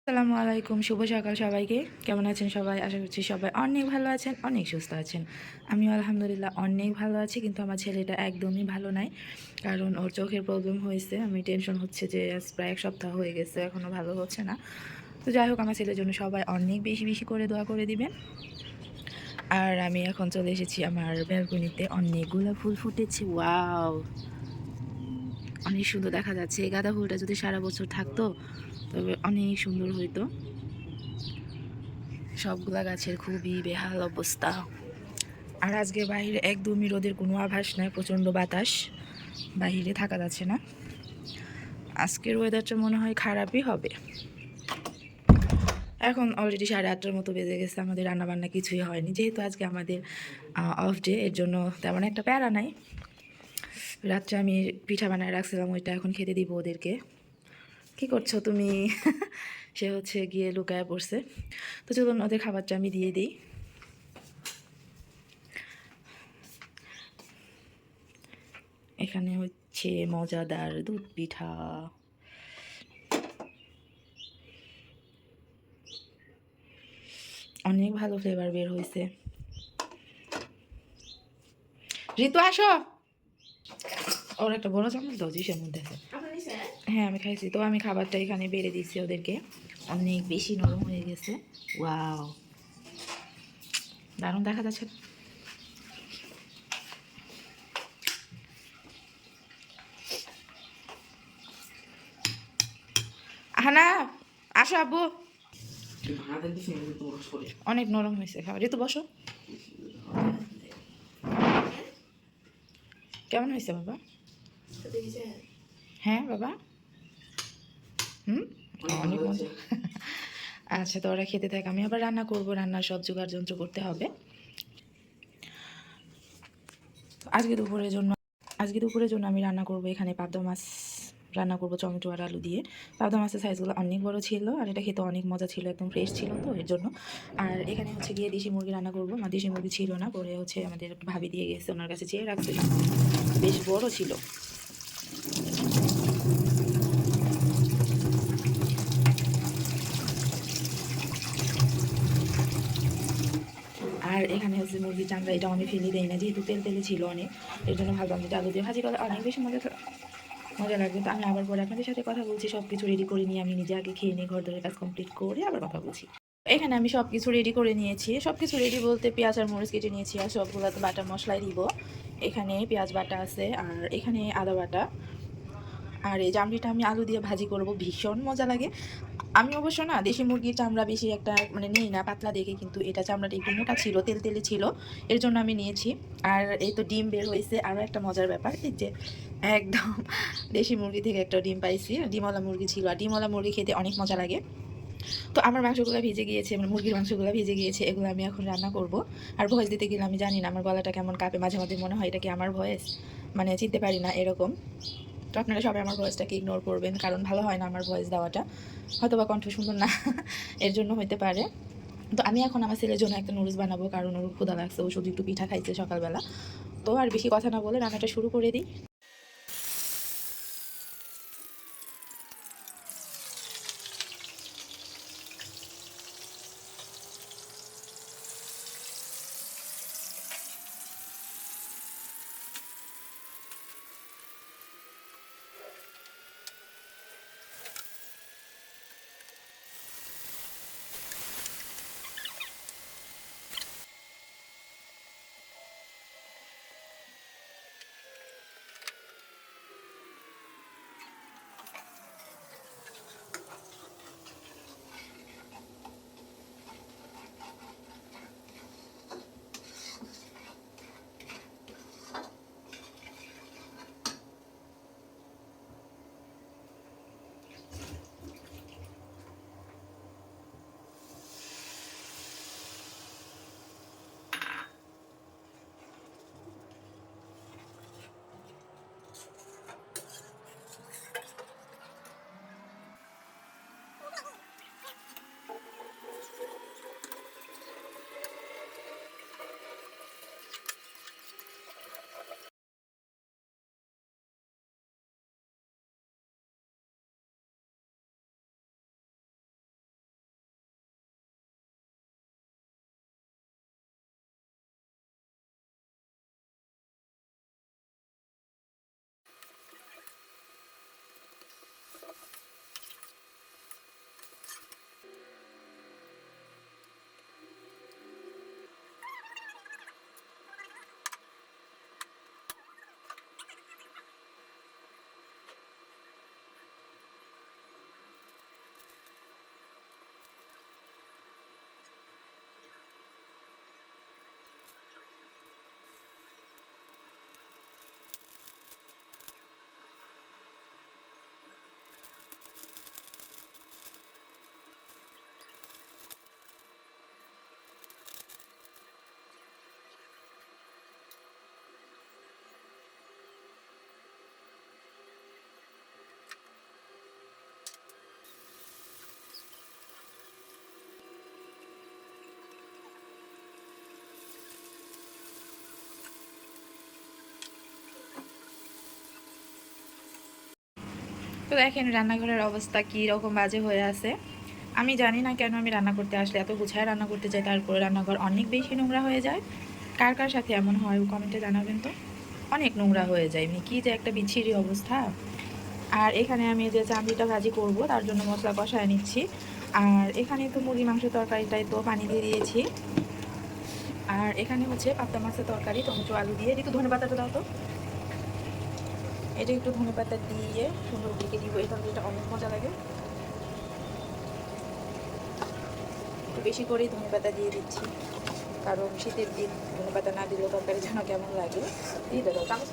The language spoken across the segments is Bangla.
আসসালামু আলাইকুম, শুভ সকাল সবাইকে। কেমন আছেন সবাই? আশা করছি সবাই অনেক ভালো আছেন, অনেক সুস্থ আছেন। আমিও আলহামদুলিল্লাহ অনেক ভালো আছি, কিন্তু আমার ছেলেটা একদমই ভালো নাই। কারণ ওর চোখের প্রবলেম হয়েছে। আমি টেনশন হচ্ছে যে আজ প্রায় ১ সপ্তাহ হয়ে গেছে, এখনও ভালো হচ্ছে না। তো যাই হোক, আমার ছেলের জন্য সবাই অনেক বেশি বেশি করে দোয়া করে দিবেন। আর আমি এখন চলে এসেছি আমার ব্যালকনিতে। অনেকগুলো ফুল ফুটেছে, ওয়াও! অনেক সুন্দর দেখা যাচ্ছে। এই গাঁদা ফুলটা যদি সারা বছর থাকতো তবে অনেক সুন্দর হইতো। সবগুলা গাছের খুবই বেহাল অবস্থা। আর আজকে বাইরে একদমই রোদের কোনো আভাস নাই, প্রচণ্ড বাতাস, বাইরে থাকা যাচ্ছে না। আজকের ওয়েদারটা মনে হয় খারাপই হবে। এখন অলরেডি 8:30টার মতো বেজে গেছে, আমাদের রান্নাবান্না কিছুই হয়নি, যেহেতু আজকে আমাদের অফ ডে। এর জন্য তেমন একটা প্যারা নাই। রাত্রে আমি পিঠা বানায় রাখছিলাম, ওইটা এখন খেতে দিব ওদেরকে। কি করছো তুমি? সে হচ্ছে গিয়ে লুকায় পড়ছে। তো চলুন ওদের খাবারটা আমি দিয়ে দিই। এখানে হচ্ছে মজাদার দুধ পিঠা। অনেক ভালো ফ্লেভার বের হয়েছে। ঋতু আসো, ওর একটা বড় চামচ দাও জিসের মধ্যে আছে। হ্যাঁ আমি খাইছি। তো আমি খাবারটা এখানে বেড়ে দিচ্ছি ওদেরকে। অনেক বেশি নরম হয়ে গেছে। ওয়াও, দারুণ দেখা যাচ্ছে। আহানা, আসো আব্বু। অনেক নরম হয়েছে খাবার। ঋতু বসো। কেমন হয়েছে বাবা? হ্যাঁ বাবা। হুম, অনেক মজা। আচ্ছা, তো ওরা খেতে থাক, আমি আবার রান্না করবো। রান্নার সব জোগাড় যন্ত্র করতে হবে। আজকে দুপুরের জন্য আমি রান্না করব এখানে পাবদা মাছ রান্না করব, টমেটো আর আলু দিয়ে। পাবদা মাছের সাইজগুলো অনেক বড় ছিল, আর এটা খেতে অনেক মজা ছিল, একদম ফ্রেশ ছিল তো এর জন্য। আর এখানে হচ্ছে গিয়ে দেশি মুরগি রান্না করব। আমার দেশি মুরগি ছিল না, পরে হচ্ছে আমাদের ভাবি দিয়ে গেছে, ওনার কাছে চেয়ে রাখছে, বেশ বড় ছিল। আর এখানে হচ্ছে মুরগির চামড়া, এটাও আমি ফেলে দেই না, যেহেতু তেল তেলে ছিল অনেক। এর জন্য ভাবলাম যে আলু দিয়ে ভাজি করলে অনেক বেশি মজা লাগবে। তো আমি আবার পরে আপনাদের সাথে কথা বলছি। সব কিছু রেডি করে নিয়ে আমি নিজে আগে খেয়ে নিই, ঘর দরের কাজ কমপ্লিট করে আবার কথা বলছি। এখানে আমি সব কিছু রেডি করে নিয়েছি। সব কিছু রেডি বলতে পেঁয়াজ আর মরিচ কেটে নিয়েছি, আর সবগুলো তো বাটা মশলাই দিব। এখানে পেঁয়াজ বাটা আছে, আর এখানে আদা বাটা। আর এই জামড়িটা আমি আলু দিয়ে ভাজি করব, ভীষণ মজা লাগে। আমি অবশ্য না দেশি মুরগির চামড়া বেশি একটা মানে নিই না, পাতলা দেখে, কিন্তু এটা চামড়াটা একটু মোটা ছিল, তেল তেলে ছিল, এর জন্য আমি নিয়েছি। আর এই তো ডিম বের হয়েছে, আরও একটা মজার ব্যাপার, এই যে একদম দেশি মুরগি থেকে একটা ডিম পাইছি। ডিমওয়ালা মুরগি ছিল, আর ডিমওয়ালা মুরগি খেতে অনেক মজা লাগে। তো আমার মাংসগুলো ভেজে গিয়েছে, মানে মুরগির মাংসগুলো ভেজে গিয়েছে, এগুলো আমি এখন রান্না করব। আর ভয়েস দিতে গেলে আমি জানি না আমার গলাটা কেমন কাঁপে, মাঝে মাঝে মনে হয় এটা কি আমার ভয়েস, মানে চিনতে পারি না এরকম। তো আপনারা সবাই আমার ভয়েসটাকে ইগনোর করবেন, কারণ ভালো হয় না আমার ভয়েস দেওয়াটা, হয়তো বা কণ্ঠ সুন্দর না এর জন্য হইতে পারে। তো আমি এখন আমার ছেলের জন্য একটা নুডলস বানাবো, কারণ ওর ক্ষুধা লাগছে, ও শুধু একটু পিঠা খাইছে সকালবেলা। তো আর বেশি কথা না বলে রান্নাটা শুরু করে দিই। তো দেখেন রান্নাঘরের অবস্থা কী রকম বাজে হয়ে আছে। আমি জানি না কেন আমি রান্না করতে আসলে এত গুছায় রান্না করতে চাই, তারপরে রান্নাঘর অনেক বেশি নোংরা হয়ে যায়। কার কার সাথে এমন হয় কমেন্টে জানাবেন তো। অনেক নোংরা হয়ে যায়, কী যে একটা বিচ্ছিরি অবস্থা। আর এখানে আমি যে চামড়িটা ভাজি করব তার জন্য মশলা কষায় নিচ্ছি। আর এখানে তো মুরগি মাংস তরকারিটাই তো পানি দিয়ে দিয়েছি। আর এখানে হচ্ছে পাবদা মাছের তরকারি, টমেটো আলু দিয়ে। একটু ধনেপাতাটা দাও তো, এটা একটু ধনেপাতা দিয়ে সুন্দর দিকে দিব। এই তরকারিটা অনেক মজা লাগে। একটু বেশি করেই ধনেপাতা দিয়ে দিচ্ছি, কারণ শীতের দিন ধনেপাতা না দিলেও তরকারি যেন কেমন লাগে। দিয়ে দেবো চামচ।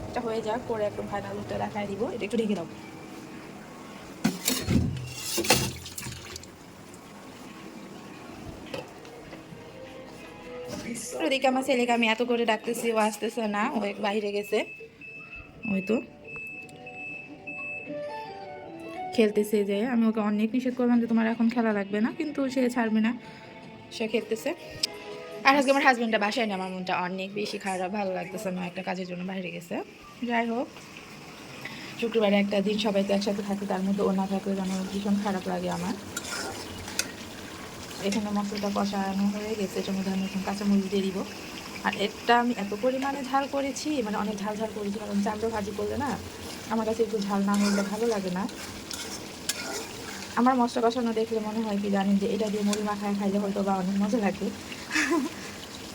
এটা হয়ে যাক, পরে একদম ফাইনাল লুকটা দেখায় দিব। এটা একটু ঢেকে দাও। ওদিকে আমার ছেলেকে আমি এত করে ডাকতেছি, ও আসতেছে না, ও বাইরে গেছে। ওই তো খেলতেছে, যে আমি ওকে অনেক নিষেধ করলাম যে তোমার এখন খেলা লাগবে না, কিন্তু সে ছাড়বে না, সে খেলতেছে। আর আজকে আমার হাজব্যান্ডটা বাসায় নেই, আমার মনটা অনেক বেশি খারাপ, ভালো লাগতেছে না, একটা কাজের জন্য বাইরে গেছে। যাই হোক, শুক্রবারে একটা দিন সবাই তো একসাথে থাকে, তার মধ্যে ও না থাকলে যেন ভীষণ খারাপ লাগে আমার। এখানে মশলাটা কষানো হয়ে গেছে, এটার মধ্যে আমি এখন কাঁচামরিচ দিয়ে দিব। আর একটা আমি এত পরিমাণে ঝাল করেছি, মানে অনেক ঝাল ঝাল করেছি, কারণ চামড়া ভাজি করলে না আমার কাছে একটু ঝাল না হলে ভালো লাগে না। আমার মশলা কষানো দেখলে মনে হয় কি জানেন, যে এটা দিয়ে মুড়ি মাখায় খাইলে হয়তো বা অনেক মজা লাগে।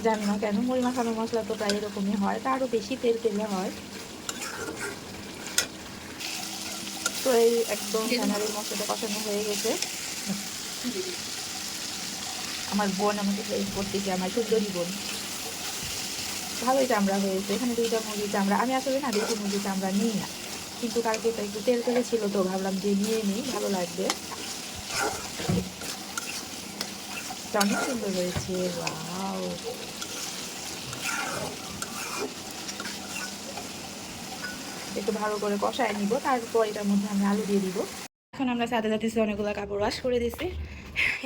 জানি না কেন, মুড়ি মাখানো মশলা তো প্রায় এরকমই হয়, তারও বেশি তেল তেলে হয়। তো এই একদম ফাইনালি মশলাটা কষানো হয়ে গেছে। আমার বোন আমাকে হেল্প করতেছে, আমার সুন্দরী বোন। ভালোই চামড়া হয়েছে, এখানে 2টা মুরগির চামড়া। আমি আসলে না বেশি মুরগির চামড়া নিই না, কিন্তু কালকে তো একটু তেল তেলে ছিল, তো ভাবলাম যে নিয়ে নিই, ভালো লাগবে। অনেক সুন্দর হয়েছে, ওয়াও। একটু ভালো করে কষায় নিব, তারপর এটার মধ্যে আমি আলু দিয়ে দিব। এখন আমরা সাথে সাথে অনেকগুলো কাপড় ওয়াশ করে দিছি,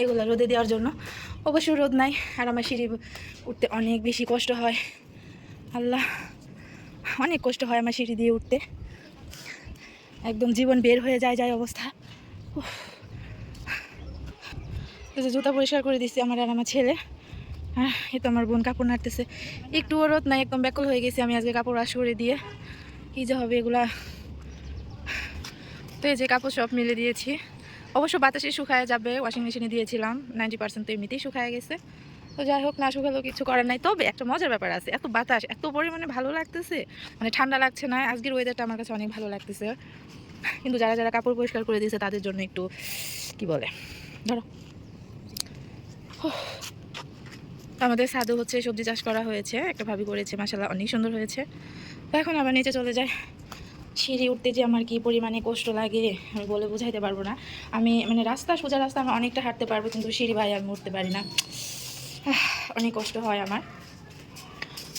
এগুলো রোদে দেওয়ার জন্য। অবশ্য রোদ নাই, আর আমার সিঁড়ি উঠতে অনেক বেশি কষ্ট হয়। আল্লাহ, অনেক কষ্ট হয় আমার সিঁড়ি দিয়ে উঠতে, একদম জীবন বের হয়ে যায় যায় অবস্থা। এই যে জুতা পরিষ্কার করে দিচ্ছি আমার আর আমার ছেলে। এই তো আমার বোন কাপড় নাড়তেছে, একটুও রোদ নাই, একদম ব্যাকুল হয়ে গেছি আমি আজকে কাপড় ওয়াশ করে দিয়ে। কী যে হবে এগুলা। তো এই যে কাপড় সব মিলে দিয়েছি, অবশ্য বাতাসে শুকায় যাবে, ওয়াশিং মেশিনে দিয়েছিলাম, 90% তো এমনিতেই শুকায় গেছে। তো যাই হোক, না শুকালেও কিছু করার নাই। তবে একটা মজার ব্যাপার আছে, এত বাতাস এত পরিমাণে ভালো লাগতেছে, মানে ঠান্ডা লাগছে না। আজকের ওয়েদারটা আমার কাছে অনেক ভালো লাগতেছে। কিন্তু যারা যারা কাপড় পরিষ্কার করে দিয়েছে তাদের জন্য একটু কি বলে, ধরো। আমাদের ছাদে হচ্ছে সবজি চাষ করা হয়েছে, একটা ভাবি করেছে, মাশাআল্লাহ অনেক সুন্দর হয়েছে। তো এখন আবার নিচে চলে যায়। সিঁড়ি উঠতে যে আমার কি পরিমাণে কষ্ট লাগে আমি বলে বোঝাইতে পারবো না। আমি মানে রাস্তা, সোজা রাস্তা আমি অনেকটা হাঁটতে পারবো, কিন্তু সিঁড়ি ভাই আমি উঠতে পারি না, অনেক কষ্ট হয় আমার।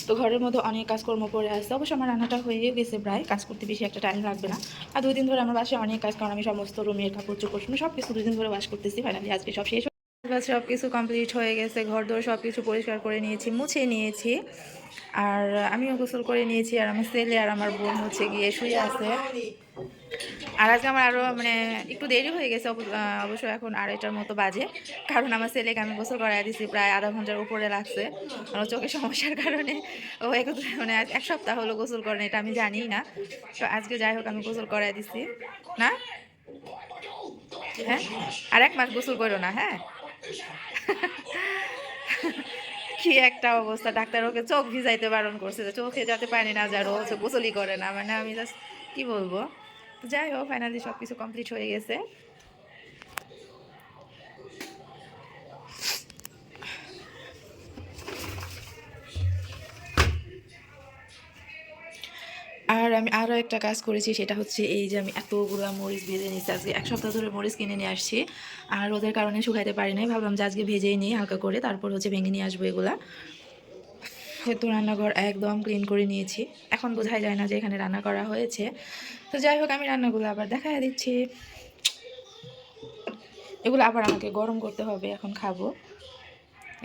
তো ঘরের মধ্যে অনেক কাজকর্ম পড়ে আসছে। অবশ্য আমার রান্নাটা হয়ে গেছে প্রায়, কাজ করতে বেশি একটা টাইম লাগবে না। আর 2 দিন ধরে আমার বাসায় অনেক কাজ, কারণ আমি সমস্ত রুমের কাপড় চোপড় সব কিছু 2 দিন ধরে ওয়াশ করতেছি। ফাইনালি আজকে সব শেষ, সব কিছু কমপ্লিট হয়ে গেছে। ঘর দোর সব কিছু পরিষ্কার করে নিয়েছি, মুছে নিয়েছি। আর আমিও গোসল করে নিয়েছি। আর আমার ছেলে আর আমার বোন হচ্ছে গিয়ে শুয়ে আছে। আর আজকে আমার আরও মানে একটু দেরি হয়ে গেছে, অবশ্য এখন 2:30টার মতো বাজে, কারণ আমার ছেলেকে আমি গোসল করাই দিছি, প্রায় আধা ঘন্টার উপরে লাগছে। কারণ চোখের সমস্যার কারণে ও মানে 1 সপ্তাহ হলো গোসল করে না, এটা আমি জানি না। তো আজকে যাই হোক আমি গোসল করাই দিছি না। হ্যাঁ, আর 1 মাস গোসল করো না। হ্যাঁ, কি একটা অবস্থা, ডাক্তার ওকে চোখ ভিজাইতে বারণ করছে, যে চোখে যাতে পানি না যায়, ও হচ্ছে গোসলই করে না। মানে আমি জাস্ট কি বলবো। তো যাই হোক, ফাইনালি সব কিছু কমপ্লিট হয়ে গেছে। আর আমি আরও একটা কাজ করেছি, সেটা হচ্ছে এই যে আমি এতগুলো মরিচ ভেজে নিচ্ছি। আজকে 1 সপ্তাহ ধরে মরিচ কিনে নিয়ে আসছি, আর ওদের কারণে শুকাইতে পারি নাই। ভাবলাম যে আজকে ভেজেই নিই হালকা করে, তারপর হচ্ছে ভেঙে নিয়ে আসবো এগুলা। হয়তো রান্নাঘর একদম ক্লিন করে নিয়েছি, এখন বোঝাই যায় না যে এখানে রান্না করা হয়েছে। তো যাই হোক, আমি রান্নাগুলো আবার দেখাই দিচ্ছি। এগুলো আবার আমাকে গরম করতে হবে, এখন খাবো।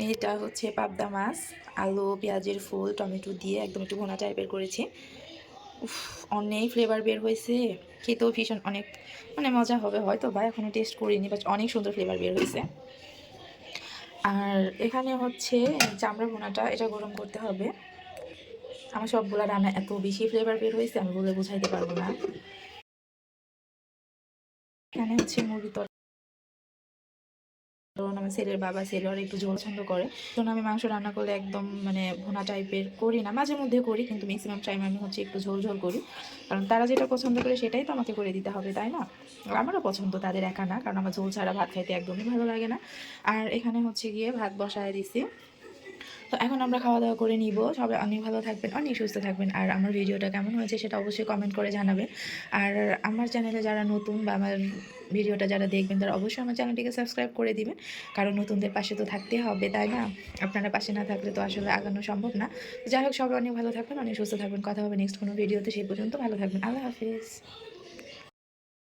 এটা হচ্ছে পাবদা মাছ, আলু পেঁয়াজের ফুল টমেটো দিয়ে একদম একটু ভুনা টাইপের করেছি। উফ, অনেক ফ্লেভার বের হয়েছে, খেতেও ভীষণ অনেক মানে মজা হবে হয়তো, বা এখনও টেস্ট করিনি, বাট অনেক সুন্দর ফ্লেভার বের হয়েছে। আর এখানে হচ্ছে চামড়া ভুনাটা, এটা গরম করতে হবে। আমার সবগুলা রান্না এত বেশি ফ্লেভার বের হয়েছে আমি বলে বোঝাইতে পারবো না। এখানে হচ্ছে মুরগি, কারণ আমার ছেলের বাবা ছেলে ওরা একটু ঝোল পছন্দ করে, জন্য আমি মাংস রান্না করলে একদম মানে ভুনা টাইপের করি না, মাঝে মধ্যে করি, কিন্তু ম্যাক্সিমাম টাইম আমি হচ্ছে একটু ঝোল ঝোল করি, কারণ তারা যেটা পছন্দ করে সেটাই তো আমাকে করে দিতে হবে, তাই না? আমারও পছন্দ, তাদের একা না, কারণ আমার ঝোল ছাড়া ভাত খাইতে একদমই ভালো লাগে না। আর এখানে হচ্ছে গিয়ে ভাত বসায় দিছি। তো এখন আমরা খাওয়া দাওয়া করে নিব। সবাই অনেক ভালো থাকবেন, অনেক সুস্থ থাকবেন। আর আমার ভিডিওটা কেমন হয়েছে সেটা অবশ্যই কমেন্ট করে জানাবেন। আর আমার চ্যানেলে যারা নতুন বা আমার ভিডিওটা যারা দেখবেন তারা অবশ্যই আমার চ্যানেলটিকে সাবস্ক্রাইব করে দিবেন, কারণ নতুনদের পাশে তো থাকতে হবে, তাই না? আপনারা পাশে না থাকলে তো আসলে আগানো সম্ভব না। যাই হোক, সবাই অনেক ভালো থাকবেন, অনেক সুস্থ থাকবেন। কথা হবে নেক্সট কোনো ভিডিওতে, সেই পর্যন্ত ভালো থাকবেন। আল্লাহ হাফিজ।